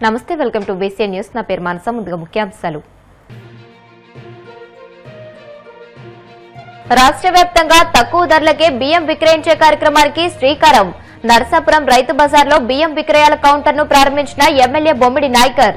నమస్తే, welcome to BCN news. నా పేరు మానస. ముందుగా ముఖ్యాంశాలు. రాష్ట్ర వ్యాప్తంగా తక్కువ ధరలకే బియ్యం విక్రయించే కార్యక్రమానికి శ్రీకారం. నరసాపురం రైతు బజార్లో బియ్యం విక్రయాల కౌంటర్ను ప్రారంభించిన ఎమ్మెల్యే బొమ్మిడి నాయకర్.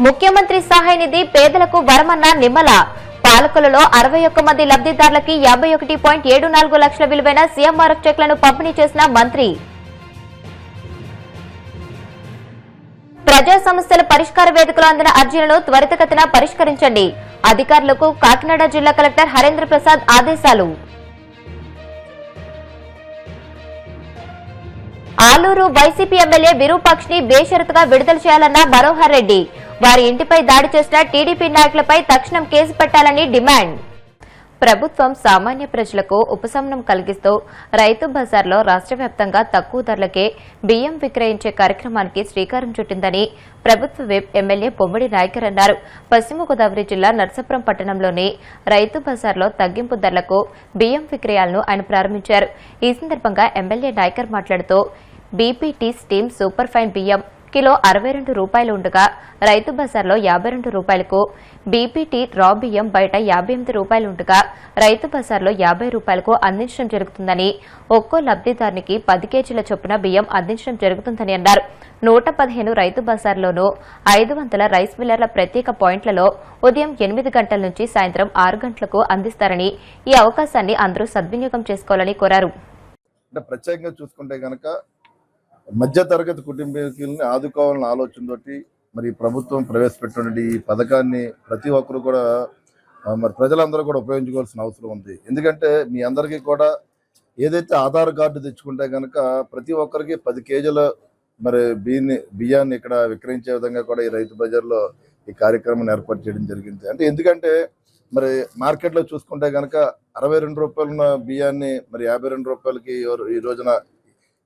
ముఖ్యమంత్రి సహాయ నిధి పేదలకు వరమన్న నిమ్మల. పాలకులలో 61 మంది లబ్దిదారులకి 51.74 లక్షల విలువైన సీఎంఆర్ఎఫ్ చెక్లను పంపిణీ చేసిన మంత్రి. ప్రజా సమస్యల పరిష్కార వేదికలో అందిన అర్జీలను త్వరితగతిన పరిష్కరించండి. అధికారులకు కాకినాడ జిల్లా కలెక్టర్ హరేంద్ర ప్రసాద్ ఆదేశాలు. ఆలూరు వైసీపీ ఎమ్మెల్యే విరూపాక్షిని బేషరతుగా విడుదల చేయాలన్న మనోహర్ రెడ్డి. వారి ఇంటిపై దాడి చేసిన టీడీపీ నాయకులపై తక్షణం కేసు పెట్టాలని డిమాండ్. ప్రభుత్వం సామాన్య ప్రజలకు ఉపశమనం కలిగిస్తూ రైతు బజార్లో రాష్ట్ర వ్యాప్తంగా తక్కువ ధరలకే బియ్యం విక్రయించే కార్యక్రమానికి శ్రీకారం చుట్టిందని ప్రభుత్వ విప్ ఎమ్మెల్యే బొమ్మిడి నాయకర్ అన్నారు. పశ్చిమ గోదావరి జిల్లా నర్సాపురం పట్టణంలోని రైతు బజార్లో తగ్గింపు ధరలకు బియ్యం విక్రయాలను ఆయన ప్రారంభించారు. ఈ సందర్భంగా ఎమ్మెల్యే నాయకర్ మాట్లాడుతూ బీపీటీ స్టీమ్ సూపర్ ఫైన్ బియ్యం కిలో 62 రూపాయలు ఉండగా రైతు బజార్లో 52 రూపాయలకు, బీపీటీ రా బియ్యం బయట 58 రూపాయలు ఉండగా రైతు బజార్లో 50 రూపాయలకు అందించడం జరుగుతుందని, ఒక్కో లబ్దిదారునికి 10 కేజీల చొప్పున బియ్యం అందించడం జరుగుతుందని అన్నారు. 115 రైతు బజార్లోనూ 500 రైస్ మిల్లర్ల ప్రత్యేక పాయింట్లలో ఉదయం 8 గంటల నుంచి సాయంత్రం 6 గంటలకు అందిస్తారని, ఈ అవకాశాన్ని అందరూ సద్వినియోగం చేసుకోవాలని కోరారు. ప్రత్యేకంగా చూసుకుంటే గనక మధ్యతరగతి కుటుంబీకుల్ని ఆదుకోవాలన్న ఆలోచనతోటి మరి ప్రభుత్వం ప్రవేశపెట్టినటువంటి ఈ పథకాన్ని ప్రతి ఒక్కరు కూడా మరి ప్రజలందరూ కూడా ఉపయోగించుకోవాల్సిన అవసరం ఉంది. ఎందుకంటే మీ అందరికీ కూడా ఏదైతే ఆధార్ కార్డు తెచ్చుకుంటే కనుక ప్రతి ఒక్కరికి 10 కేజీల మరి బియ్యాన్ని ఇక్కడ విక్రయించే విధంగా కూడా ఈ రైతు బజార్లో ఈ కార్యక్రమాన్ని ఏర్పాటు చేయడం జరిగింది. అంటే ఎందుకంటే మరి మార్కెట్లో చూసుకుంటే కనుక 62 రూపాయల బియ్యాన్ని మరి 52 రూపాయలకి ఈ రోజున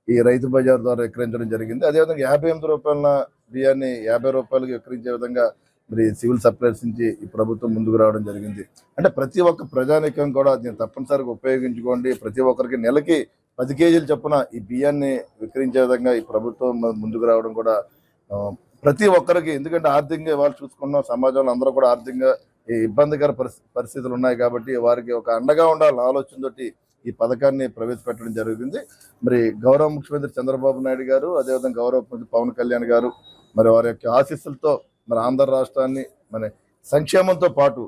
ఈ రైతు బజార్ ద్వారా విక్రయించడం జరిగింది. అదేవిధంగా 58 రూపాయల బియ్యాన్ని 50 రూపాయలకి విక్రయించే విధంగా మరి సివిల్ సప్లైస్ నుంచి ఈ ప్రభుత్వం ముందుకు రావడం జరిగింది. అంటే ప్రతి ఒక్క ప్రజానీకం కూడా దీన్ని తప్పనిసరిగా ఉపయోగించుకోండి. ప్రతి ఒక్కరికి నెలకి 10 కేజీలు చొప్పున ఈ బియ్యాన్ని విక్రయించే విధంగా ఈ ప్రభుత్వం ముందుకు రావడం కూడా ప్రతి ఒక్కరికి, ఎందుకంటే ఆర్థికంగా వాళ్ళు చూసుకున్న సమాజంలో అందరూ కూడా ఆర్థికంగా ఇబ్బందికర పరిస్థితులు ఉన్నాయి కాబట్టి వారికి ఒక అండగా ఉండాలన్న ఆలోచనతోటి ఈ పథకాన్ని ప్రవేశపెట్టడం జరిగింది. మరి గౌరవ ముఖ్యమంత్రి చంద్రబాబు నాయుడు గారు, అదేవిధంగా గౌరవ ముఖ్యమంత్రి పవన్ కళ్యాణ్ గారు మరి వారి యొక్క ఆశీస్సులతో మరి ఆంధ్ర రాష్ట్రాన్ని మన సంక్షేమంతో పాటు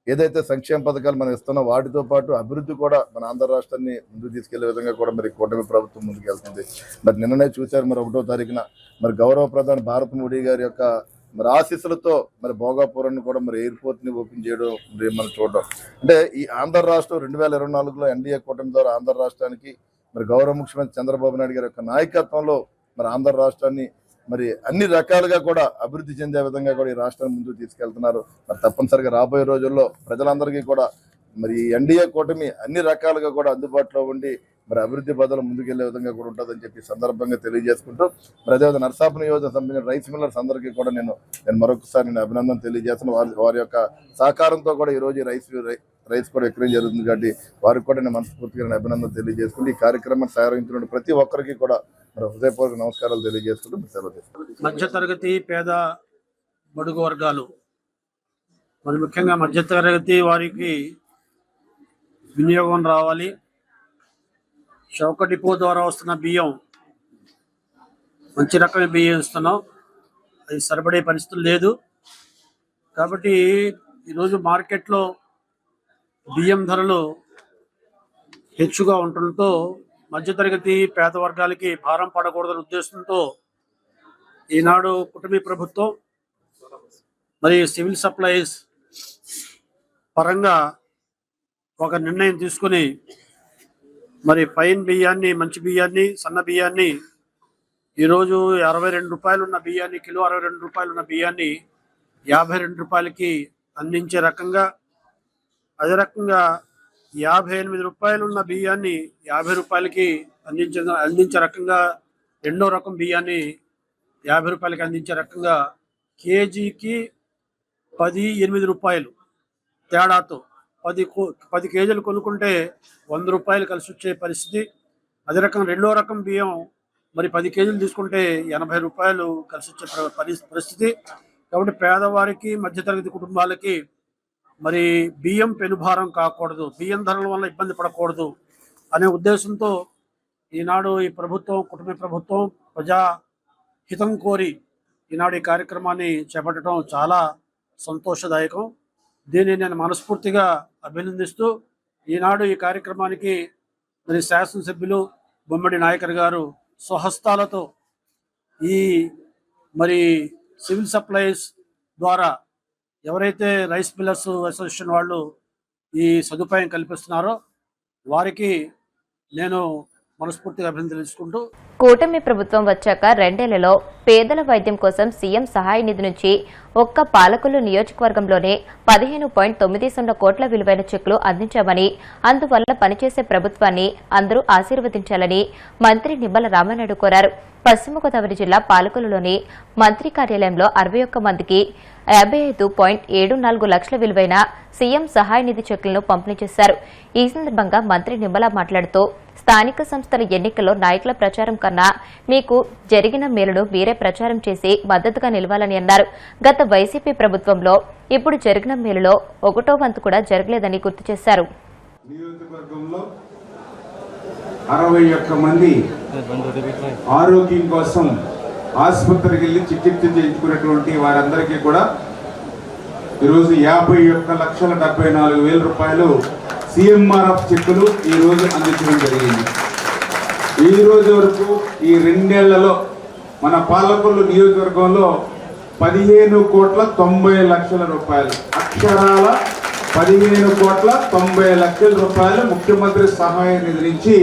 ఏదైతే సంక్షేమ పథకాలు మనం ఇస్తున్నా వాటితో పాటు అభివృద్ధి కూడా మన ఆంధ్ర రాష్ట్రాన్ని ముందుకు తీసుకెళ్లే విధంగా కూడా మరి కూటమి ప్రభుత్వం ముందుకు వెళ్తుంది. మరి నిన్ననే చూశారు, మరి 1వ తారీఖున మరి గౌరవ ప్రధాని భారత్ మోడీ గారి యొక్క మరి ఆశీస్సులతో మరి భోగాపురాన్ని కూడా మరి ఎయిర్పోర్ట్ ని ఓపెన్ చేయడం మరి మనం చూడడం. అంటే ఈ ఆంధ్ర రాష్ట్రం 2024లో ఎన్డీఏ కూటమి ద్వారా ఆంధ్ర రాష్ట్రానికి మరి గౌరవ ముఖ్యమంత్రి చంద్రబాబు నాయుడు గారి యొక్క నాయకత్వంలో మరి ఆంధ్ర రాష్ట్రాన్ని మరి అన్ని రకాలుగా కూడా అభివృద్ధి చెందే విధంగా కూడా ఈ రాష్ట్రాన్ని ముందుకు తీసుకెళ్తున్నారు. మరి తప్పనిసరిగా రాబోయే రోజుల్లో ప్రజలందరికీ కూడా మరి ఎన్డీఏ కూటమి అన్ని రకాలుగా కూడా అందుబాటులో ఉండి మరి అభివృద్ధి పదాలు ముందుకెళ్లే విధంగా కూడా ఉంటుందని చెప్పి సందర్భంగా తెలియజేసుకుంటూ మరి అదేవిధంగా నరసాపురం నియోజక సంబంధించిన రైస్ మిల్లర్స్ అందరికీ కూడా నేను మరొకసారి నేను అభినందన తెలియజేస్తున్నాను. వారి యొక్క సహకారంతో కూడా ఈరోజు రైస్ కూడా విక్రయం జరుగుతుంది కాబట్టి వారికి కూడా నేను మనస్ఫూర్తిగా అభినందన తెలియజేసుకుంటూ ఈ కార్యక్రమాన్ని సహకరించిన ప్రతి ఒక్కరికి కూడా మరి హృదయపూర్వక నమస్కారాలు తెలియజేసుకుంటూ సెలవు తీసుకుంటాను. మధ్యతరగతి పేద బడుగు వర్గాలు మరి ముఖ్యంగా మధ్యతరగతి వారికి వినియోగం రావాలి. చౌక డిపో ద్వారా వస్తున్న బియ్యం మంచి రకమైన బియ్యం ఇస్తున్నాం, అది సరిపడే పరిస్థితులు లేదు. కాబట్టి ఈరోజు మార్కెట్లో బియ్యం ధరలు హెచ్చుగా ఉండటంతో మధ్యతరగతి పేద వర్గాలకి భారం పడకూడదనే ఉద్దేశంతో ఈనాడు కూటమి ప్రభుత్వం మరి సివిల్ సప్లైస్ పరంగా ఒక నిర్ణయం తీసుకుని మరి ఫైన్ బియ్యాన్ని, మంచి బియ్యాన్ని, సన్న బియ్యాన్ని ఈరోజు 62 రూపాయలు ఉన్న బియ్యాన్ని, కిలో 62 రూపాయలు ఉన్న బియ్యాన్ని 52 రూపాయలకి అందించే రకంగా, అదే రకంగా 58 రూపాయలు ఉన్న బియ్యాన్ని 50 రూపాయలకి అందించే రకంగా, రెండో రకం బియ్యాన్ని 50 రూపాయలకి అందించే రకంగా కేజీకి 18 రూపాయలు తేడాతో 10 కేజీలు కొనుక్కుంటే 100 రూపాయలు కలిసి వచ్చే పరిస్థితి. అదే రకం రెండో రకం బియ్యం మరి 10 కేజీలు తీసుకుంటే 80 రూపాయలు కలిసి వచ్చే పరిస్థితి. కాబట్టి పేదవారికి మధ్యతరగతి కుటుంబాలకి మరి బియ్యం పెనుభారం కాకూడదు, బియ్యం ధరల వల్ల ఇబ్బంది పడకూడదు అనే ఉద్దేశంతో ఈనాడు ఈ ప్రభుత్వం, కుటుంబ ప్రభుత్వం ప్రజా హితం కోరి ఈనాడు ఈ కార్యక్రమాన్ని చేపట్టడం చాలా సంతోషదాయకం. దీన్ని నేను మనస్ఫూర్తిగా అభినందిస్తూ ఈనాడు ఈ కార్యక్రమానికి మరి శాసనసభ్యులు బొమ్మడి నాయకర్ గారు స్వహస్తాలతో ఈ మరి సివిల్ సప్లైస్ ద్వారా ఎవరైతే రైస్ మిల్లర్స్ అసోసియేషన్ వాళ్ళు ఈ సదుపాయం కల్పిస్తున్నారో వారికి నేను మనస్ఫూర్తిగా అభినందించుకుంటూ, కూటమి ప్రభుత్వం వచ్చాక 2 ఏళ్లలో పేదల వైద్యం కోసం సీఎం సహాయ నిధి నుంచి ఒక్క పాలకొల్లు నియోజకవర్గంలోనే 15.90 కోట్ల విలువైన చెక్లు అందించామని, అందువల్ల పనిచేసే ప్రభుత్వాన్ని అందరూ ఆశీర్వదించాలని మంత్రి నిమ్మల రామానాయుడు కోరారు. పశ్చిమ గోదావరి జిల్లా పాలకొల్లులోని మంత్రి కార్యాలయంలో 61 మందికి 55.74 లక్షల విలువైన సీఎం సహాయ నిధి చెక్లను పంపిణీ చేశారు. ఈ సందర్భంగా మంత్రి నిమ్మల మాట్లాడుతూ, స్థానిక సంస్థల ఎన్నికల్లో నాయకుల ప్రచారం కన్నా మీకు జరిగిన మేలును మీరే ప్రచారం చేసి మద్దతుగా నిలవాలని అన్నారు. గత వైసీపీ ప్రభుత్వంలో ఇప్పుడు జరిగిన మేలులో 1వ వంతు కూడా జరగలేదని గుర్తు చేశారు. నియోజకవర్గంలో 61 మంది ఆరోగ్యం కోసం ఆసుపత్రికి వెళ్లి చికిత్స చేయించుకున్నటువంటి వారందరికీ కూడా ఈరోజు 51,74,000 రూపాయలు సిఎంఆర్ఎఫ్ చెక్కులు ఈ రోజు అందించడం జరిగింది. ఈ రోజు వరకు ఈ 2 ఏళ్లలో మన పాలకొల్లు నియోజకవర్గంలో 15,90,00,000 రూపాయలు, అక్షరాల 15,90,00,000 రూపాయలు ముఖ్యమంత్రి సహాయ నిధి నుంచి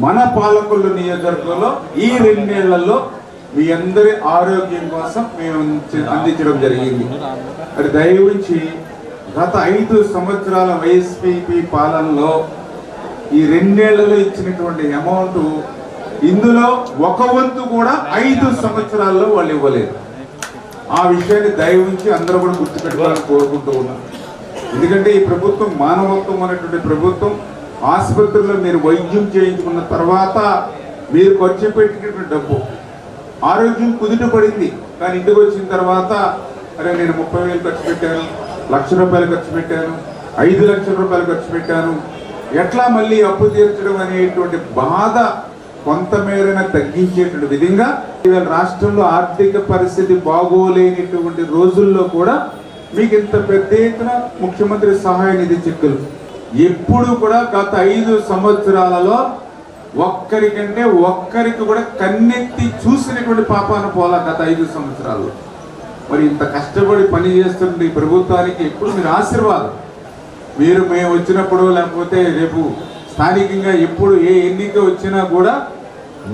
మన పాలకొల్లు నియోజకవర్గంలో ఈ 2 ఏళ్లలో మీ అందరి ఆరోగ్యం కోసం మేము అందించడం జరిగింది. మరి దయవుంచి గత 5 సంవత్సరాల వైఎస్పీ పాలనలో ఈ 2 ఏళ్లలో ఇచ్చినటువంటి అమౌంట్ ఇందులో 1 వంతు కూడా 5 సంవత్సరాల్లో వాళ్ళు ఇవ్వలేదు. ఆ విషయాన్ని దయవుంచి అందరూ కూడా గుర్తుపెట్టుకోవాలని కోరుకుంటూ ఉన్నాం. ఎందుకంటే ఈ ప్రభుత్వం మానవత్వం అనేటువంటి ప్రభుత్వం. ఆసుపత్రిలో మీరు వైద్యం చేయించుకున్న తర్వాత మీరు ఖర్చు పెట్టినటువంటి డబ్బు, ఆరోగ్యం కుదుట పడింది, కానీ ఇంటికి వచ్చిన తర్వాత అరే నేను 30,000 ఖర్చు పెట్టాను, ₹1,00,000 ఖర్చు పెట్టాను, 5 లక్షల రూపాయలు ఖర్చు పెట్టాను, ఎట్లా మళ్ళీ అప్పు తీర్చడం అనేటువంటి బాధ కొంతమేరైనా తగ్గించేటువంటి విధంగా ఇవాళ రాష్ట్రంలో ఆర్థిక పరిస్థితి బాగోలేనిటువంటి రోజుల్లో కూడా మీకు ఇంత పెద్ద ఎత్తున ముఖ్యమంత్రి సహాయ నిధి చెక్కులు ఎప్పుడు కూడా గత 5 సంవత్సరాలలో ఒక్కరికంటే ఒక్కరికి కూడా కన్నెత్తి చూసినటువంటి పాపాన పోలా గత 5 సంవత్సరాలు. మరి ఇంత కష్టపడి పని చేస్తున్న ఈ ప్రభుత్వానికి ఎప్పుడు మీరు ఆశీర్వాదం. మేము వచ్చినప్పుడు లేకపోతే రేపు స్థానికంగా ఎప్పుడు ఏ ఎన్నిక వచ్చినా కూడా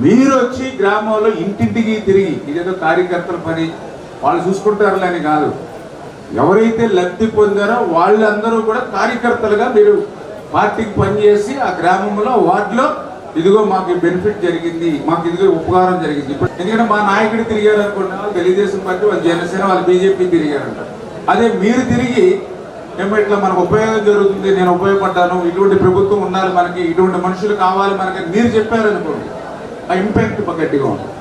మీరు వచ్చి గ్రామంలో ఇంటింటికి తిరిగి, ఇదేదో కార్యకర్తల పని వాళ్ళు చూసుకుంటారులే అని కాదు, ఎవరైతే లబ్ధి పొందారో వాళ్ళందరూ కూడా కార్యకర్తలుగా మీరు పార్టీకి పనిచేసి ఆ గ్రామంలో వార్డులో ఇదిగో మాకు బెనిఫిట్ జరిగింది, మాకు ఇదిగో ఉపకారం జరిగింది. ఇప్పుడు ఎందుకంటే మా నాయకుడు తిరిగారు అనుకోండి, తెలుగుదేశం పార్టీ, వాళ్ళు జనసేన, వాళ్ళు బీజేపీ తిరిగారంట. అదే మీరు తిరిగి ఏమో ఇట్లా మనకు ఉపయోగం జరుగుతుంది, నేను ఉపయోగపడ్డాను, ఇటువంటి ప్రభుత్వం ఉండాలి మనకి, ఇటువంటి మనుషులు కావాలి మనకి మీరు చెప్పారనుకోండి, ఆ ఇంపాక్ట్ గట్టిగా ఉంటుంది.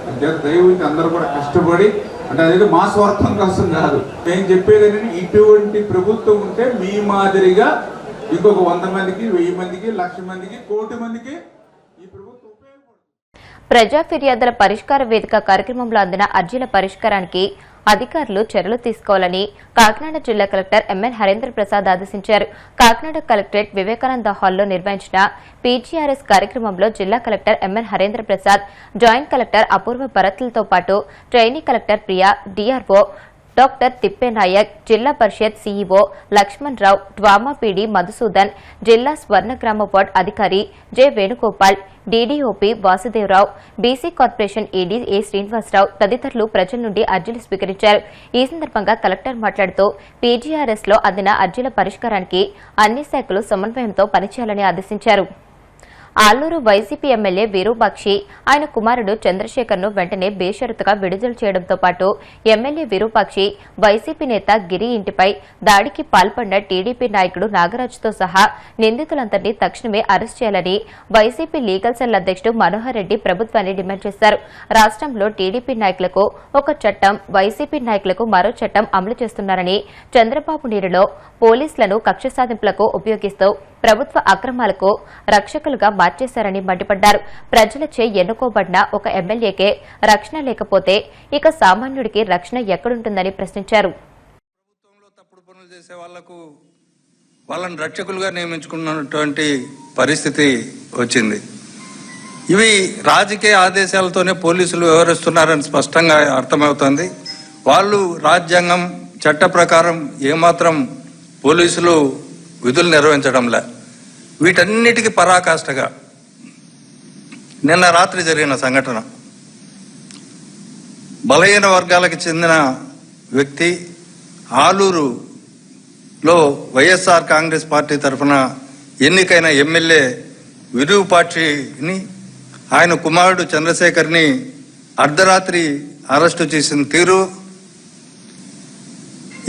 దయవుంచి అందరూ కూడా కష్టపడి, అంటే అదే మా స్వార్థం కోసం కాదు, నేను చెప్పేది ఇటువంటి ప్రభుత్వం ఉంటే మీ మాదిరిగా ఇంకొక 100 మందికి, 1000 మందికి, 1,00,000 మందికి, 1,00,00,000 మందికి ఈ ప్రభుత్వం ఉపయోగపడుతుంది. ప్రజా ఫిర్యాదుల పరిష్కార వేదిక కార్యక్రమంలో అందిన అర్జీల పరిష్కారానికి అధికారులు చర్యలు తీసుకోవాలని కాకినాడ జిల్లా కలెక్టర్ ఎంఎన్ హరేంద్ర ప్రసాద్ ఆదేశించారు. కాకినాడ కలెక్టరేట్ వివేకానంద హాల్లో నిర్వహించిన పీజీఆర్ఎస్ కార్యక్రమంలో జిల్లా collector MN Harendra Prasad, joint collector Apoorva భరత్లతో పాటు trainee collector Priya, DRO doctor Thippenayak, జిల్లా పరిషత్ CEO Laxman Rao, DWAMA PD Madhusudan, జిల్లా స్వర్ణగ్రామ బోర్డు అధికారి J Venugopal, DDOP Vasudevarao, BC corporation ED A Srinivasarao తదితరులు ప్రజల నుండి అర్జీలు స్వీకరించారు. ఈ సందర్భంగా కలెక్టర్ మాట్లాడుతూ పీజీఆర్ఎస్ లో అందిన అర్జీల పరిష్కారానికి అన్ని శాఖలు సమన్వయంతో పనిచేయాలని ఆదేశించారు. ఆలూరు వైసీపీ ఎమ్మెల్యే విరూపాక్షి ఆయన కుమారుడు చంద్రశేఖర్ ను వెంటనే బేషరతుగా విడుదల చేయడంతో పాటు ఎమ్మెల్యే విరూపాక్షి వైసీపీ నేత గిరి ఇంటిపై దాడికి పాల్పడిన టీడీపీ నాయకుడు నాగరాజుతో సహా నిందితులందరినీ తక్షణమే అరెస్ట్ చేయాలని వైసీపీ లీగల్ సెల్ అధ్యక్షుడు మనోహర్ రెడ్డి ప్రభుత్వాన్ని డిమాండ్ చేశారు. రాష్ట్రంలో టీడీపీ నాయకులకు ఒక చట్టం, వైసీపీ నాయకులకు మరో చట్టం అమలు చేస్తున్నారని, చంద్రబాబు నీరులో పోలీసులను కక్ష సాధింపులకు ఉపయోగిస్తూ ప్రభుత్వ అక్రమాలకు రక్షకులుగా మార్చేశారని మండిపడ్డారు. ప్రజలచే ఎన్నుకోబడిన ఒక ఎమ్మెల్యేకే రక్షణ లేకపోతే ఇక సామాన్యుడికి రక్షణ ఎక్కడుంటుందని ప్రశ్నించారు. ప్రభుత్వంలో తప్పుడు పనులు చేసే వాళ్ళని రక్షకులుగా నియమించుకున్నటువంటి పరిస్థితి వచ్చింది. ఇవి రాజకీయ ఆదేశాలతోనే పోలీసులు వ్యవహరిస్తున్నారని స్పష్టంగా అర్థమవుతోంది. వాళ్ళు రాజ్యాంగం చట్ట ప్రకారం ఏమాత్రం పోలీసులు విధులు నిర్వహించడంలే. వీటన్నిటికీ పరాకాష్ఠగా నిన్న రాత్రి జరిగిన సంఘటన, బలహీన వర్గాలకు చెందిన వ్యక్తి ఆలూరులో వైఎస్ఆర్ కాంగ్రెస్ పార్టీ తరఫున ఎన్నికైన ఎమ్మెల్యే విరూపాక్షిని, ఆయన కుమారుడు చంద్రశేఖర్ని అర్ధరాత్రి అరెస్టు చేసిన తీరు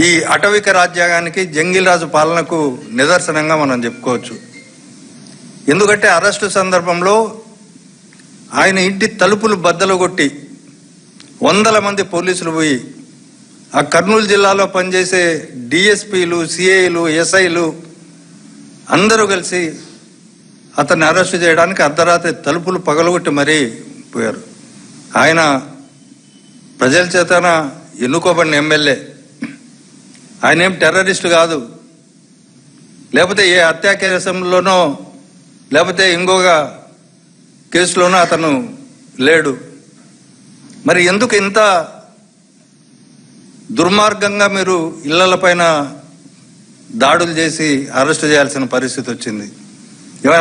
ఈ అటవిక రాజ్యాంగానికి, జంగిల్-రాజు పాలనకు నిదర్శనంగా మనం చెప్పుకోవచ్చు. ఎందుకంటే అరెస్టు సందర్భంలో ఆయన ఇంటి తలుపులు బద్దలు కొట్టి 100 మంది పోలీసులు పోయి ఆ కర్నూలు జిల్లాలో పనిచేసే డిఎస్పీలు, సిఐలు, ఎస్ఐలు అందరూ కలిసి అతన్ని అరెస్టు చేయడానికి అర్ధరాత్రి తలుపులు పగలగొట్టి మరీ పోయారు. ఆయన ప్రజల చేతన ఎన్నుకోబడిన ఎమ్మెల్యే, ఆయన ఏం టెర్రరిస్టు కాదు, లేకపోతే ఏ హత్యా కేసులోనో లేకపోతే ఇంకొక కేసులోనో అతను లేడు. మరి ఎందుకు ఇంత దుర్మార్గంగా మీరు ఇళ్లపైన దాడులు చేసి అరెస్టు చేయాల్సిన పరిస్థితి వచ్చింది?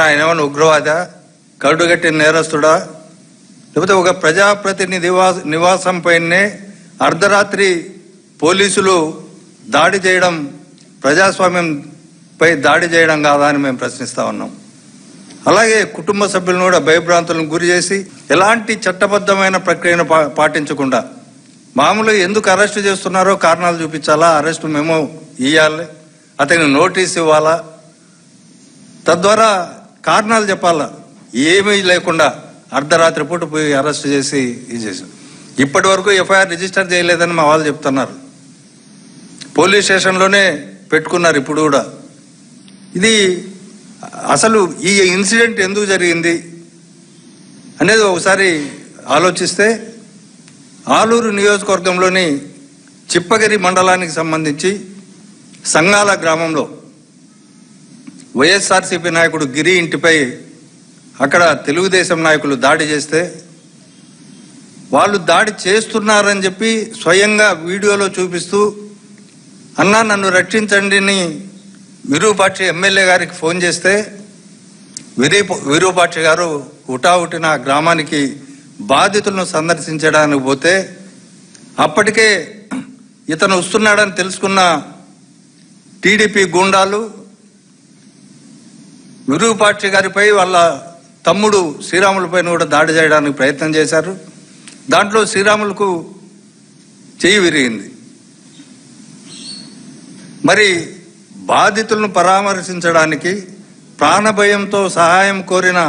ఆయన ఏమైనా ఉగ్రవాదా, కరుడుగట్టిన నేరస్తుడా, లేకపోతే ఒక ప్రజాప్రతినిధి నివాసం పైనే అర్ధరాత్రి పోలీసులు దాడి చేయడం ప్రజాస్వామ్యంపై దాడి చేయడం కాదా అని మేము ప్రశ్నిస్తా ఉన్నాం. అలాగే కుటుంబ సభ్యులను కూడా భయభ్రాంతులను గురి చేసి ఎలాంటి చట్టబద్ధమైన ప్రక్రియను పాటించకుండా మామూలుగా ఎందుకు అరెస్టు చేస్తున్నారో కారణాలు చూపించాలా, అరెస్టు మెమో ఇవ్వాలి, అతనికి నోటీస్ ఇవ్వాలా, తద్వారా కారణాలు చెప్పాలా. ఏమీ లేకుండా అర్ధరాత్రి పూట పోయి అరెస్ట్ చేసి ఇది చేశారు. ఇప్పటి వరకు ఎఫ్ఐఆర్ రిజిస్టర్ చేయలేదని మా వాళ్ళు చెప్తున్నారు. పోలీస్ స్టేషన్లోనే పెట్టుకున్నారు ఇప్పుడు కూడా. ఇది అసలు ఈ ఇన్సిడెంట్ ఎందుకు జరిగింది అనేది ఒకసారి ఆలోచిస్తే, ఆలూరు నియోజకవర్గంలోని చిప్పగిరి మండలానికి సంబంధించి సంగాల గ్రామంలో వైఎస్ఆర్సీపీ నాయకుడు గిరి ఇంటిపై అక్కడ తెలుగుదేశం నాయకులు దాడి చేస్తే, వాళ్ళు దాడి చేస్తున్నారని చెప్పి స్వయంగా వీడియోలో చూపిస్తూ అన్నా నన్ను రక్షించండి అని విరూపాక్షి ఎమ్మెల్యే గారికి ఫోన్ చేస్తే విరూపాక్షి గారు హుటాహుటిన గ్రామానికి బాధితులను సందర్శించడానికి పోతే అప్పటికే ఇతను వస్తున్నాడని తెలుసుకున్న టీడీపీ గూండాలు విరూపాక్షి గారిపై వాళ్ళ తమ్ముడు శ్రీరాములపైన కూడా దాడి చేయడానికి ప్రయత్నం చేశారు. దాంట్లో శ్రీరాములకు చెయ్యి విరిగింది. మరి బాధితులను పరామర్శించడానికి ప్రాణభయంతో సహాయం కోరిన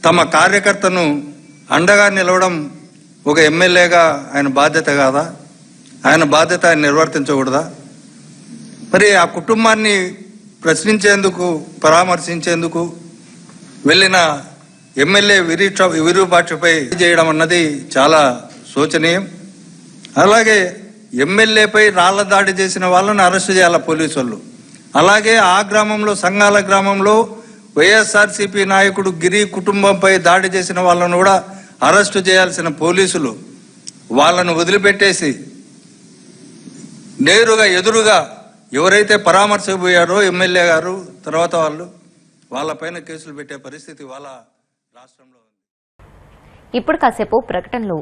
తమ కార్యకర్తను అండగా నిలవడం ఒక ఎమ్మెల్యేగా ఆయన బాధ్యత కాదా? ఆయన బాధ్యత ఆయన నిర్వర్తించకూడదా? మరి ఆ కుటుంబాన్ని ప్రశ్నించేందుకు, పరామర్శించేందుకు వెళ్ళిన ఎమ్మెల్యే విరూపాక్షిపై చేయడం అన్నది చాలా శోచనీయం. అలాగే ఎమ్మెల్యేపై రాళ్ల దాడి చేసిన వాళ్ళని అరెస్టు చేయాలి పోలీసు వాళ్ళు. అలాగే ఆ గ్రామంలో, సంగాల గ్రామంలో వైఎస్ఆర్సీపీ నాయకుడు గిరి కుటుంబంపై దాడి చేసిన వాళ్ళను కూడా అరెస్టు చేయాల్సిన పోలీసులు వాళ్ళను వదిలిపెట్టేసి నేరుగా ఎదురుగా ఎవరైతే పరామర్శకు పోయారో ఎమ్మెల్యే గారు తర్వాత వాళ్ళపైన కేసులు పెట్టే పరిస్థితి వాళ్ళ రాష్ట్రంలో ఉంది. ఇప్పుడు కాసేపు ప్రకటనలు.